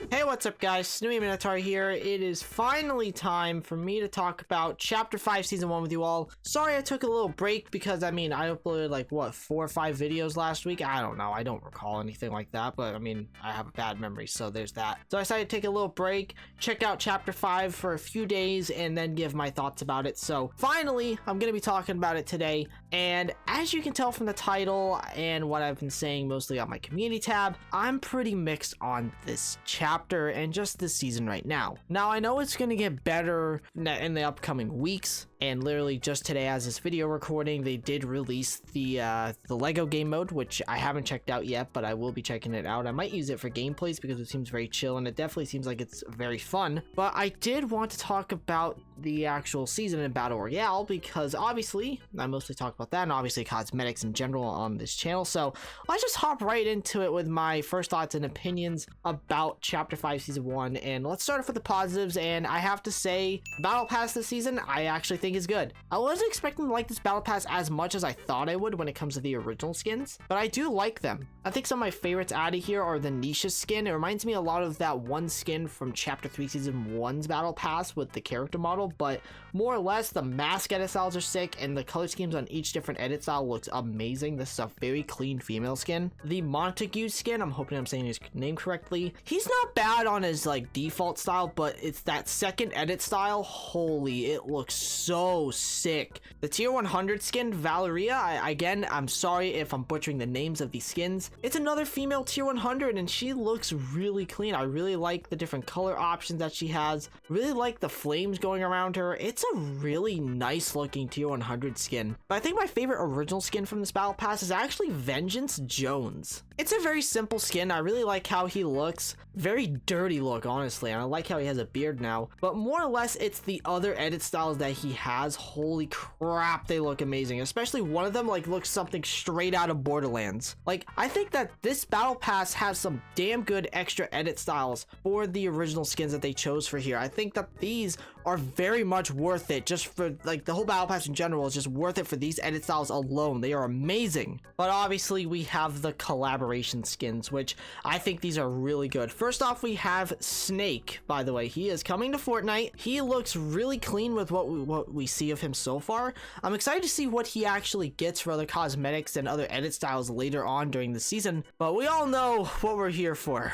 Hey, what's up guys, Snowy Minotaur here. It is finally time for me to talk about Chapter 5 Season 1 with you all. Sorry I took a little break because, I uploaded like, 4 or 5 videos last week? I don't know, I don't recall anything like that, but I have a bad memory, so there's that. So I decided to take a little break, check out Chapter 5 for a few days, and then give my thoughts about it. So finally, I'm going to be talking about it today, and as you can tell from the title and what I've been saying mostly on my community tab, I'm pretty mixed on this chapter and just this season right now. Now I know it's going to get better in the upcoming weeks, and literally just today as this video recording, they did release the Lego game mode, which I haven't checked out yet, but I will be checking it out. I might use it for gameplays because it seems very chill and it definitely seems like it's very fun. But I did want to talk about the actual season in Battle Royale because obviously I mostly talk about that and obviously cosmetics in general on this channel. So let's just hop right into it with my first thoughts and opinions about Chapter 5 Season 1, and let's start off with the positives. And I have to say, Battle Pass this season I actually think is good. I wasn't expecting to like this Battle Pass as much as I thought I would when it comes to the original skins, but I do like them. I think some of my favorites out of here are the Nisha skin. It reminds me a lot of that one skin from Chapter 3 Season 1's Battle Pass with the character model, but more or less the mask edit styles are sick and the color schemes on each different edit style looks amazing. This is a very clean female skin. The Montague skin, I'm hoping I'm saying his name correctly, he's not bad on his like default style, but it's that second edit style, holy, it looks so sick. The tier 100 skin, Valeria, again, I'm sorry if I'm butchering the names of these skins. It's another female tier 100 and she looks really clean. I really like the different color options that she has. Really like the flames going around her. It's a really nice looking tier 100 skin. But I think my favorite original skin from this battle pass is actually Vengeance Jones. It's a very simple skin. I really like how he looks. Very dirty look, honestly. And I like how he has a beard now. But more or less, it's the other edit styles that he has. Holy crap, they look amazing. Especially one of them like looks something straight out of Borderlands. Like, I think that this battle pass has some damn good extra edit styles for the original skins that they chose for here. I think that these are very much worth it just for like the whole battle pass in general is just worth it for these edit styles alone. They are amazing. But obviously we have the collaboration skins, which I think these are really good. First off, we have Snake. By the way, he is coming to Fortnite. He looks really clean with what we see of him so far. I'm excited to see what he actually gets for other cosmetics and other edit styles later on during the season, but we all know what we're here for.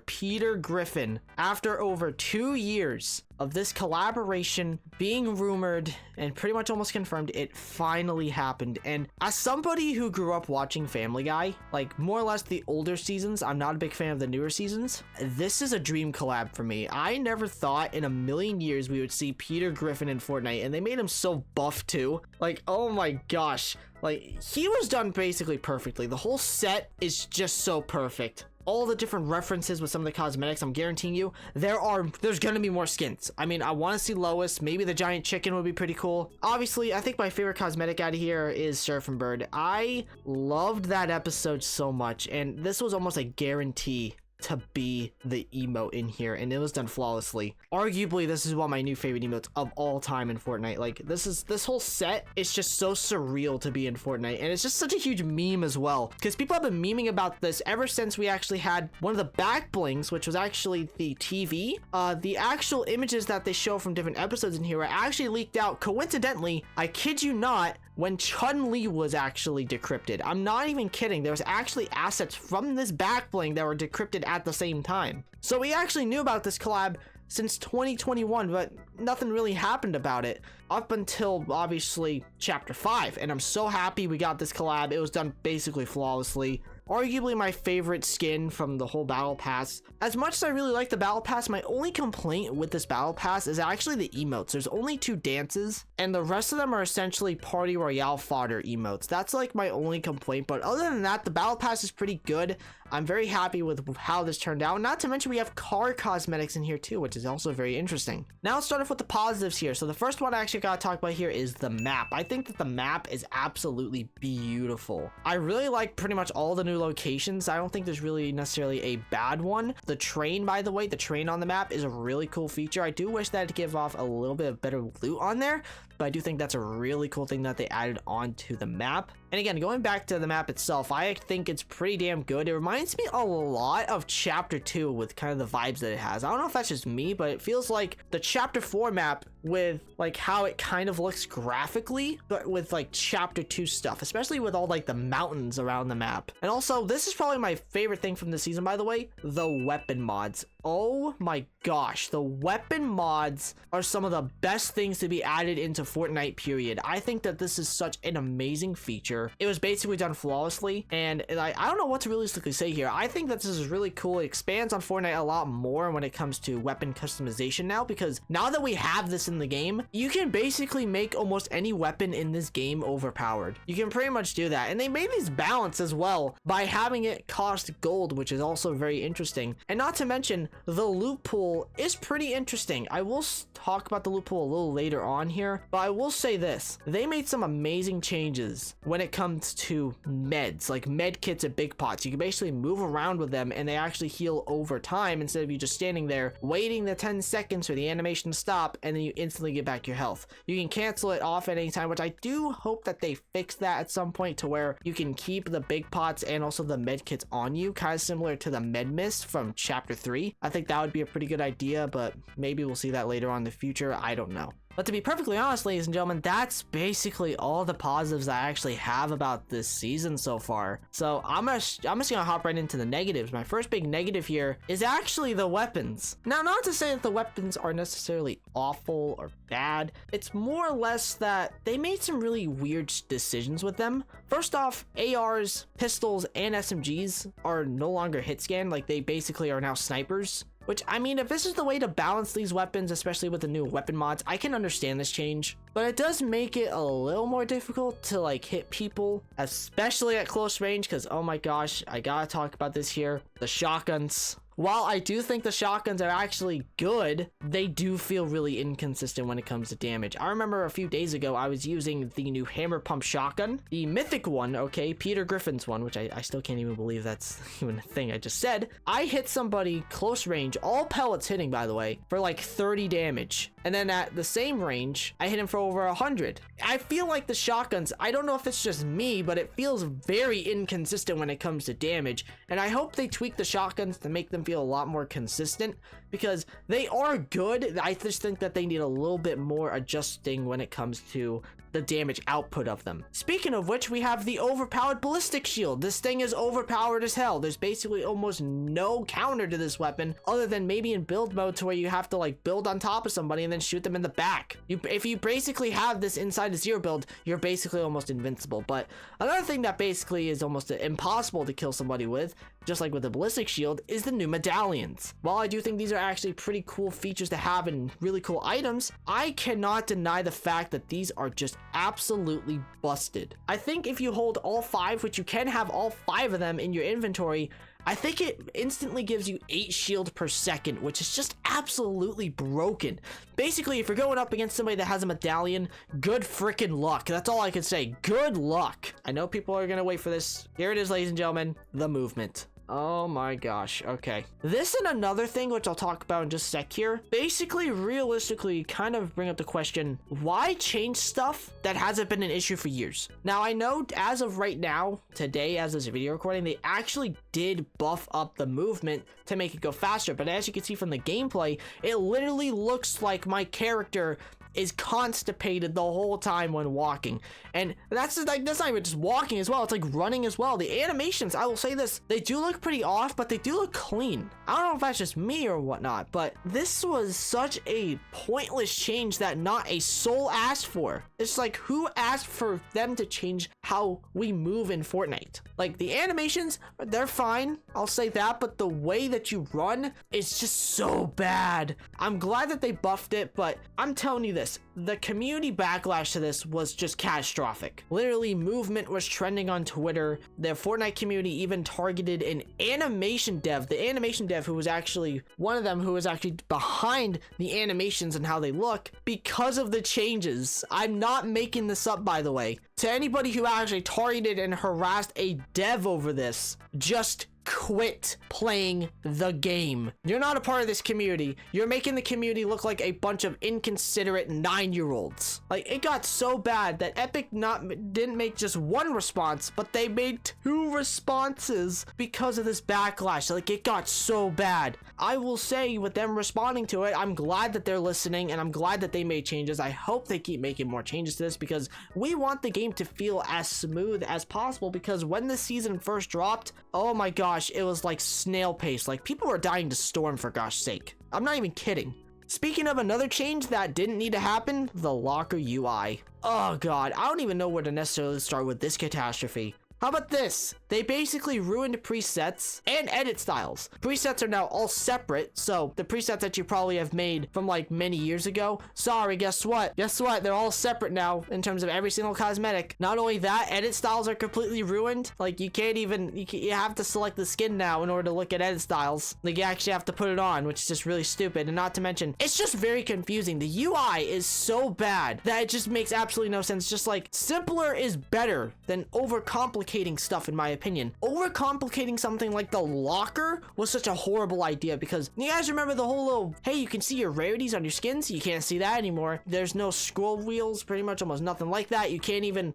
Peter Griffin. After over 2 years of this collaboration being rumored and pretty much almost confirmed, it finally happened. And as somebody who grew up watching Family Guy, like more or less the older seasons, I'm not a big fan of the newer seasons, this is a dream collab for me. I never thought in a million years we would see Peter Griffin in Fortnite, and they made him so buff too. Like, oh my gosh, like he was done basically perfectly. The whole set is just so perfect. All the different references with some of the cosmetics, I'm guaranteeing you, there's gonna be more skins. I want to see Lois. Maybe the giant chicken would be pretty cool. Obviously, I think my favorite cosmetic out of here is Surfing Bird. I loved that episode so much, and this was almost a guarantee to be the emote in here, and it was done flawlessly. Arguably, this is one of my new favorite emotes of all time in Fortnite. Like, this whole set is just so surreal to be in Fortnite, and it's just such a huge meme as well, because people have been memeing about this ever since we actually had one of the back blings, which was actually the TV. The actual images that they show from different episodes in here were actually leaked out, coincidentally, I kid you not, when Chun-Li was actually decrypted. I'm not even kidding. There was actually assets from this back bling that were decrypted at the same time. So we actually knew about this collab since 2021, but nothing really happened about it up until obviously Chapter 5. And I'm so happy we got this collab. It was done basically flawlessly. Arguably my favorite skin from the whole battle pass. As much as I really like the battle pass, my only complaint with this battle pass is actually the emotes. There's only 2 dances and the rest of them are essentially party royale fodder emotes. That's like my only complaint, but other than that, the battle pass is pretty good. I'm very happy with how this turned out. Not to mention we have car cosmetics in here too, which is also very interesting. Now let's start off with the positives here. So the first one I actually gotta talk about here is the map. I think that the map is absolutely beautiful. I really like pretty much all the new locations. I don't think there's really necessarily a bad one. The train, by the way, the train on the map is a really cool feature. I do wish that it'd give off a little bit of better loot on there, but I do think that's a really cool thing that they added onto the map. And again, going back to the map itself, I think it's pretty damn good. It reminds reminds me a lot of Chapter 2 with kind of the vibes that it has. I don't know if that's just me, but it feels like the Chapter 4 map with like how it kind of looks graphically, but with like Chapter 2 stuff, especially with all like the mountains around the map. And also, this is probably my favorite thing from the season, by the way, the weapon mods. Oh my gosh, the weapon mods are some of the best things to be added into Fortnite, period. I think that this is such an amazing feature. It was basically done flawlessly, and I don't know what to realistically say here. I think that this is really cool. It expands on Fortnite a lot more when it comes to weapon customization now, because now that we have this in the game, you can basically make almost any weapon in this game overpowered. You can pretty much do that, and they made these balanced as well by having it cost gold, which is also very interesting. And not to mention, the loot pool is pretty interesting. I will talk about the loot pool a little later on here, but I will say this: they made some amazing changes when it comes to meds, like med kits and big pots. You can basically move around with them and they actually heal over time, instead of you just standing there waiting the 10 seconds for the animation to stop and then you instantly get back your health. You can cancel it off at any time, which I do hope that they fix that at some point to where you can keep the big pots and also the med kits on you, kind of similar to the med mist from Chapter 3. I think that would be a pretty good idea, but maybe we'll see that later on in the future. I don't know. But to be perfectly honest, ladies and gentlemen, that's basically all the positives I actually have about this season so far. So I'm just gonna hop right into the negatives. My first big negative here is actually the weapons. Now, not to say that the weapons are necessarily awful or bad. It's more or less that they made some really weird decisions with them. First off, ARs, pistols, and SMGs are no longer hit scan. Like, they basically are now snipers. Which, I mean, if this is the way to balance these weapons, especially with the new weapon mods, I can understand this change. But it does make it a little more difficult to, like, hit people, especially at close range, because, oh my gosh, I gotta talk about this here. The shotguns. While I do think the shotguns are actually good, they do feel really inconsistent when it comes to damage. I remember a few days ago, I was using the new hammer pump shotgun, the mythic one, okay, Peter Griffin's one, which I still can't even believe that's even a thing I just said. I hit somebody close range, all pellets hitting, by the way, for like 30 damage. And then at the same range, I hit him for over 100. I feel like the shotguns, I don't know if it's just me, but it feels very inconsistent when it comes to damage. And I hope they tweak the shotguns to make them feel a lot more consistent, because they are good. I just think that they need a little bit more adjusting when it comes to the damage output of them. Speaking of which, we have the overpowered ballistic shield. This thing is overpowered as hell. There's basically almost no counter to this weapon, other than maybe in build mode to where you have to like build on top of somebody and then shoot them in the back. If you basically have this inside a zero build, you're basically almost invincible. But another thing that basically is almost impossible to kill somebody with, just like with the ballistic shield, is the new medallions. While I do think these are actually pretty cool features to have and really cool items, I cannot deny the fact that these are just absolutely busted. I think if you hold all 5, which you can have all 5 of them in your inventory, I think it instantly gives you 8 shield per second, which is just absolutely broken. Basically, if you're going up against somebody that has a medallion, good freaking luck. That's all I can say. Good luck. I know people are gonna wait for this. Here it is, ladies and gentlemen, the movement. Oh my gosh, okay. This and another thing, which I'll talk about in just a sec here, basically, realistically, kind of bring up the question, why change stuff that hasn't been an issue for years? Now, I know as of right now, today, as this video recording, they actually did buff up the movement to make it go faster, but as you can see from the gameplay, it literally looks like my character is constipated the whole time when walking. And that's just like, that's not even just walking as well, it's like running as well. The animations, I will say this, they do look pretty off, but they do look clean. I don't know if that's just me or whatnot, but this was such a pointless change that not a soul asked for. It's like, who asked for them to change how we move in Fortnite? Like, the animations, they're fine, I'll say that, but the way that you run is just so bad. I'm glad that they buffed it, but I'm telling you this, the community backlash to this was just catastrophic. Literally, movement was trending on Twitter. The Fortnite community even targeted an animation dev, the animation dev who was actually one of them who was actually behind the animations and how they look, because of the changes. I'm not making this up, by the way. To anybody who actually targeted and harassed a dev over this, just quit playing the game. You're not a part of this community. You're making the community look like a bunch of inconsiderate 9-year-olds. Like, it got so bad that Epic didn't make just one response, but they made 2 responses because of this backlash. Like, it got so bad. I will say, with them responding to it, I'm glad that they're listening, and I'm glad that they made changes. I hope they keep making more changes to this, because we want the game to feel as smooth as possible, because when the season first dropped, oh my gosh, it was like snail pace. Like, people were dying to storm, for gosh sake. I'm not even kidding. Speaking of another change that didn't need to happen, the locker UI. Oh god, I don't even know where to necessarily start with this catastrophe. How about this? They basically ruined presets and edit styles. Presets are now all separate, so the presets that you probably have made from like many years ago, sorry, guess what? Guess what? They're all separate now in terms of every single cosmetic. Not only that, edit styles are completely ruined. Like, you can't even, you have to select the skin now in order to look at edit styles. Like, you actually have to put it on, which is just really stupid. And not to mention, it's just very confusing. The UI is so bad that it just makes absolutely no sense. Just like, simpler is better than overcomplicating stuff, in my opinion. Overcomplicating something like the locker was such a horrible idea, because you guys remember the whole little, hey, you can see your rarities on your skins? You can't see that anymore. There's no scroll wheels, pretty much almost nothing like that. You can't even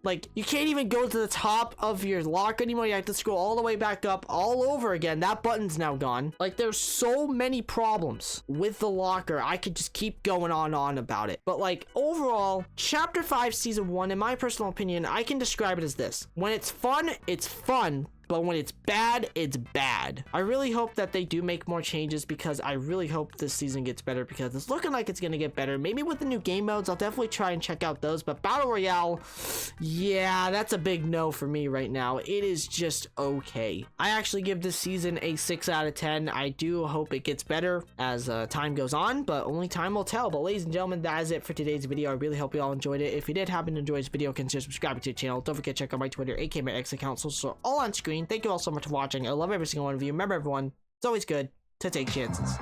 go to the top of your locker anymore. You have to scroll all the way back up all over again. That button's now gone. Like, there's so many problems with the locker. I could just keep going on about it. But like, overall, Chapter 5 Season 1, in my personal opinion, I can describe it as this. When it's fun, it's fun, but when it's bad, it's bad. I really hope that they do make more changes, because I really hope this season gets better, because it's looking like it's gonna get better. Maybe with the new game modes, I'll definitely try and check out those, but Battle Royale, yeah, that's a big no for me right now. It is just okay. I actually give this season a 6 out of 10. I do hope it gets better as time goes on, but only time will tell. But ladies and gentlemen, that is it for today's video. I really hope you all enjoyed it. If you did happen to enjoy this video, consider subscribing to the channel. Don't forget to check out my Twitter, aka my X account, so all on screen. Thank you all so much for watching. I love every single one of you. Remember, everyone, it's always good to take chances.